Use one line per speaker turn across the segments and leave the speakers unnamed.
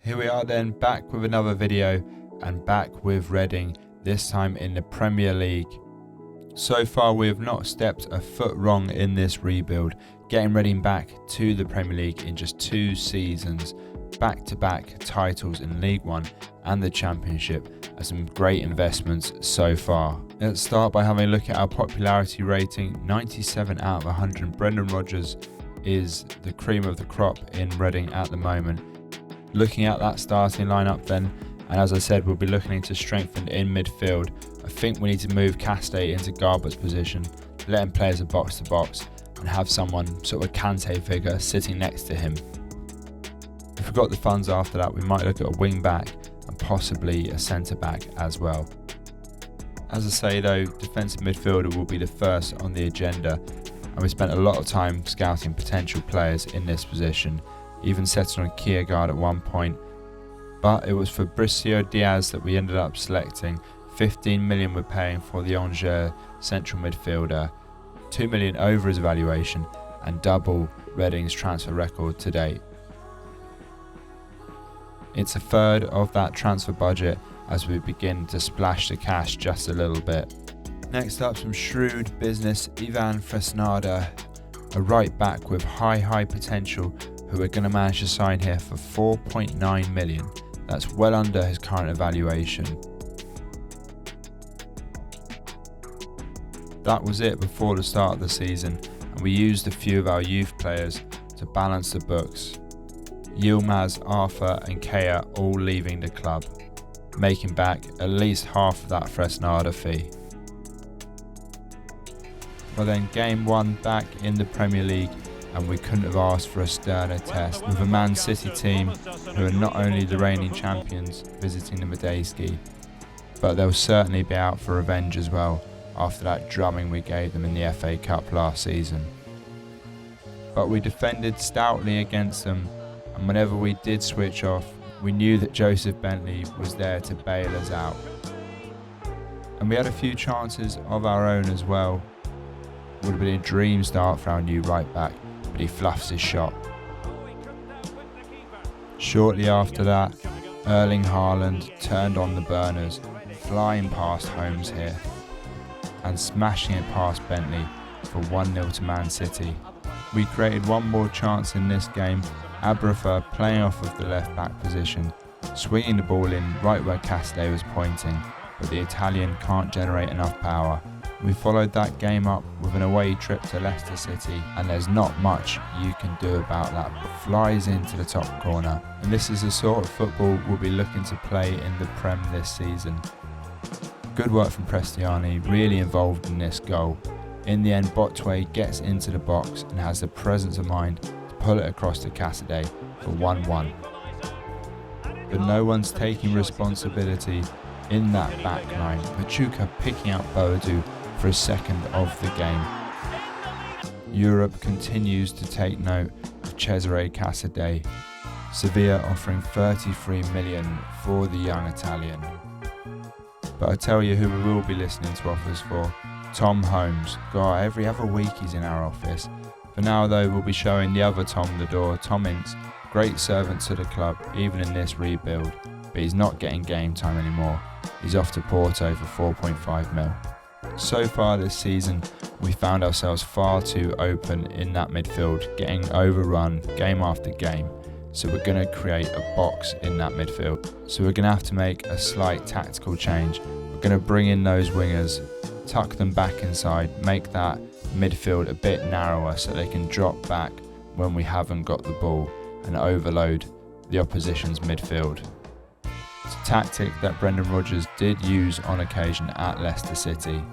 Here we are then, back with another video and back with Reading, this time in the Premier League. So far we have not stepped a foot wrong in this rebuild, getting Reading back to the Premier League in just 2 seasons, back-to-back titles in League One and the Championship, and some great investments so far. Let's start by having a look at our popularity rating. 97 out of 100. Brendan Rodgers is the cream of the crop in Reading at the moment. Looking at that starting lineup then, and as I said, we'll be looking to strengthen in midfield. I think we need to move Castay into Garbutt's position, let him play as a box-to-box, and have someone, sort of a Kante figure, sitting next to him. If we've got the funds after that, we might look at a wing-back and possibly a centre-back as well. As I say though, defensive midfielder will be the first on the agenda, and we spent a lot of time scouting potential players in this position, even setting on Kiergaard at one point, but it was Fabricio Diaz that we ended up selecting. 15 million we're paying for the Angers central midfielder, 2 million over his evaluation and double Reading's transfer record to date. It's a third of that transfer budget as we begin to splash the cash just a little bit. Next up, some shrewd business. Ivan Fresnada, a right back with high potential, who we're going to manage to sign here for 4.9 million. That's well under his current evaluation. That was it before the start of the season, and we used a few of our youth players to balance the books. Yilmaz, Arthur and Kea all leaving the club, making back at least half of that Fresnada fee. Well then, game 1 back in the Premier League, and we couldn't have asked for a sterner test, with a Man City team who are not only the reigning champions visiting the Madejski, but they'll certainly be out for revenge as well after that drumming we gave them in the FA Cup last season. But we defended stoutly against them, and whenever we did switch off, we knew that Joseph Bentley was there to bail us out. And we had a few chances of our own as well. Would have been a dream start for our new right back, but he fluffs his shot. Shortly after that, Erling Haaland turned on the burners, flying past Holmes here and smashing it past Bentley for 1-0 to Man City. We created one more chance in this game, Abrafa playing off of the left back position, swinging the ball in right where Castay was pointing, but the Italian can't generate enough power. We followed that game up with an away trip to Leicester City, and there's not much you can do about that. Flies into the top corner, and this is the sort of football we'll be looking to play in the Prem this season. Good work from Prestiani, really involved in this goal. In the end, Botway gets into the box and has the presence of mind to pull it across to Cassidy for 1-1. But no one's taking responsibility in that back line. Pachuca picking out Boadu for a second of the game. Europe continues to take note of Cesare Casadei. Sevilla offering 33 million for the young Italian. But I tell you who we will be listening to offers for. Tom Holmes. God, every other week he's in our office. For now though, we'll be showing the other Tom the door. Tom Ince, great servant to the club even in this rebuild, but he's not getting game time anymore. He's off to Porto for 4.5 mil. So far this season, we found ourselves far too open in that midfield, getting overrun game after game. So we're going to create a box in that midfield. So we're going to have to make a slight tactical change. We're going to bring in those wingers, tuck them back inside, make that midfield a bit narrower so they can drop back when we haven't got the ball and overload the opposition's midfield. It's a tactic that Brendan Rodgers did use on occasion at Leicester City,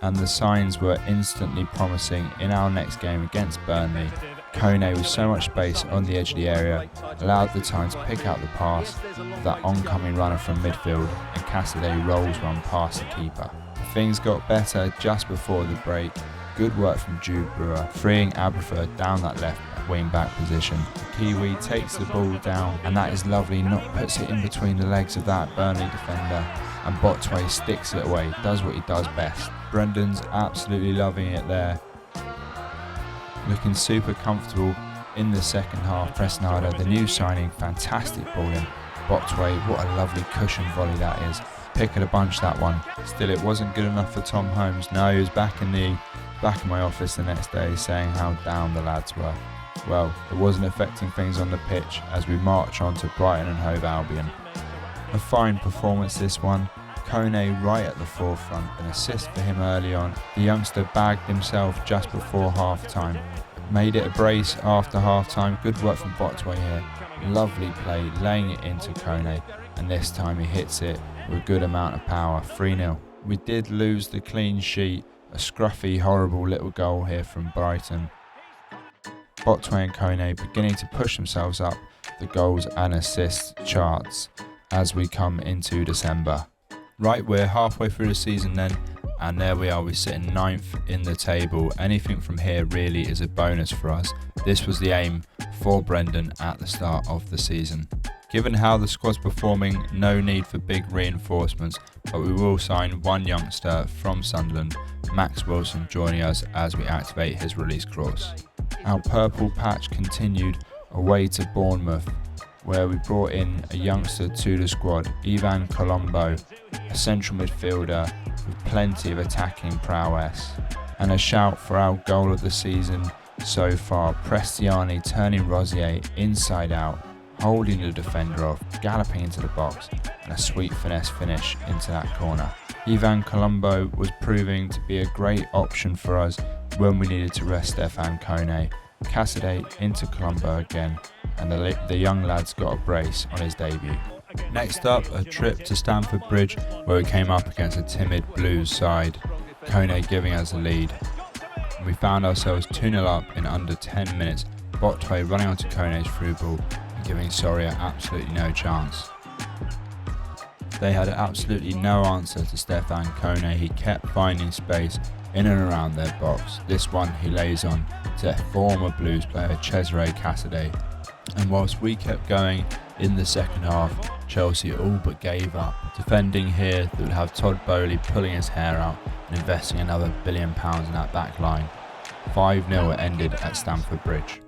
and the signs were instantly promising in our next game against Burnley. Kone with so much space on the edge of the area allowed the time to pick out the pass of that oncoming runner from midfield, and Cassidy rolls one past the keeper. Things got better just before the break. Good work from Jude Brewer, freeing Abrafa down that left wing back position. Kiwi takes the ball down, and that is lovely, not puts it in between the legs of that Burnley defender, and Botway sticks it away, does what he does best. Brendan's absolutely loving it there, looking super comfortable In the second half, pressing harder, the new signing, fantastic ball in. Botway, what a lovely cushion volley that is. Pick of the bunch, that one. Still, it wasn't good enough for Tom Holmes. No, he was back in my office the next day saying how down the lads were. Well, it wasn't affecting things on the pitch as we march on to Brighton and Hove Albion. A fine performance this one. Kone right at the forefront, an assist for him early on. The youngster bagged himself just before half-time. Made it a brace after half-time. Good work from Botway here. Lovely play, laying it into Kone, and this time he hits it with a good amount of power. 3-0. We did lose the clean sheet. A scruffy, horrible little goal here from Brighton. Botway and Kone beginning to push themselves up the goals and assists charts as we come into December. Right, we're halfway through the season then, and there we are, we're sitting 9th in the table. Anything from here really is a bonus for us. This was the aim for Brendan at the start of the season. Given how the squad's performing, no need for big reinforcements, but we will sign one youngster from Sunderland, Max Wilson, joining us as we activate his release clause. Our purple patch continued away to Bournemouth, where we brought in a youngster to the squad, Ivan Colombo, a central midfielder with plenty of attacking prowess. And a shout for our goal of the season so far, Prestiani turning Rosier inside out, holding the defender off, galloping into the box, and a sweet finesse finish into that corner. Ivan Colombo was proving to be a great option for us when we needed to rest Stefan Kone. Cassidy into Colombo again, and the young lad's got a brace on his debut. Next up, a trip to Stamford Bridge, where we came up against a timid Blues side, Kone giving us the lead. We found ourselves 2-0 up in under 10 minutes, Botway running onto Kone's through ball and giving Soria absolutely no chance. They had absolutely no answer to Stefan Kone. He kept finding space in and around their box. This one he lays on to former Blues player Cesare Cassidy. And whilst we kept going in the second half, Chelsea all but gave up. Defending here that would have Todd Bowley pulling his hair out and investing another £1 billion in that back line. 5-0 it ended at Stamford Bridge.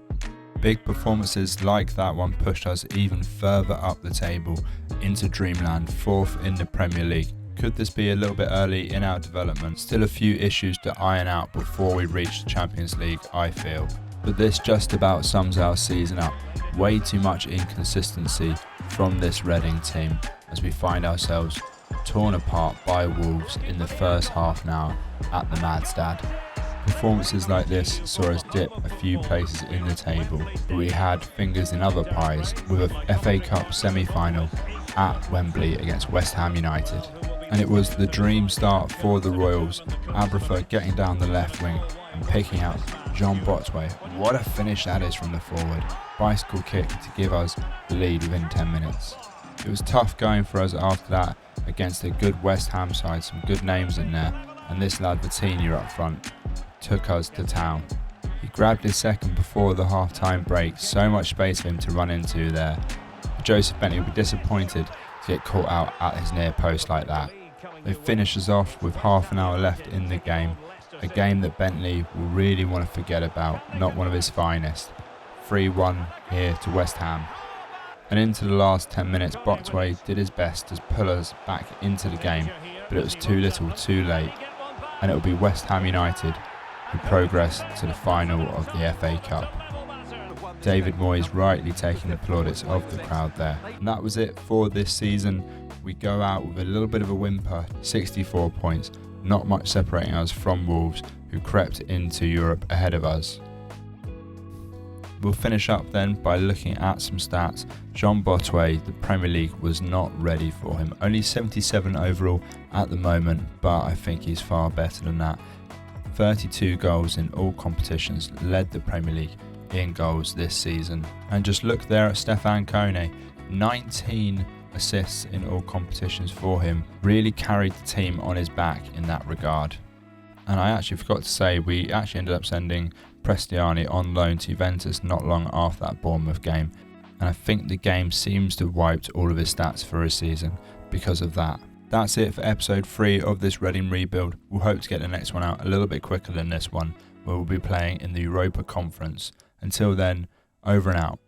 Big performances like that one pushed us even further up the table into Dreamland, 4th in the Premier League. Could this be a little bit early in our development? Still a few issues to iron out before we reach the Champions League, I feel. But this just about sums our season up. Way too much inconsistency from this Reading team as we find ourselves torn apart by Wolves in the first half now at the Madstad. Performances like this saw us dip a few places in the table, but we had fingers in other pies with a FA Cup semi-final at Wembley against West Ham United. And it was the dream start for the Royals, Abrafa getting down the left wing and picking out John Botway. What a finish that is from the forward. Bicycle kick to give us the lead within 10 minutes. It was tough going for us after that against a good West Ham side, some good names in there, and this lad Vitinha up front took us to town. He grabbed his second before the half-time break, so much space for him to run into there. Joseph Bentley would be disappointed to get caught out at his near post like that. They finish us off with half an hour left in the game, a game that Bentley will really want to forget about, not one of his finest. 3-1 here to West Ham. And into the last 10 minutes, Botway did his best to pull us back into the game, but it was too little too late, and it will be West Ham United who progress to the final of the FA Cup. David Moyes rightly taking the plaudits of the crowd there. And that was it for this season. We go out with a little bit of a whimper, 64 points, not much separating us from Wolves, who crept into Europe ahead of us. We'll finish up then by looking at some stats. John Botway, the Premier League was not ready for him. Only 77 overall at the moment, but I think he's far better than that. 32 goals in all competitions, led the Premier League in goals this season. And just look there at Stefan Kone, 19 assists in all competitions for him, really carried the team on his back in that regard. And I actually forgot to say, we actually ended up sending Prestiani on loan to Juventus not long after that Bournemouth game, and I think the game seems to have wiped all of his stats for his season because of that. That's it for episode 3 of this Reading rebuild. We'll hope to get the next one out a little bit quicker than this one, where we'll be playing in the Europa Conference. Until then, Over and out.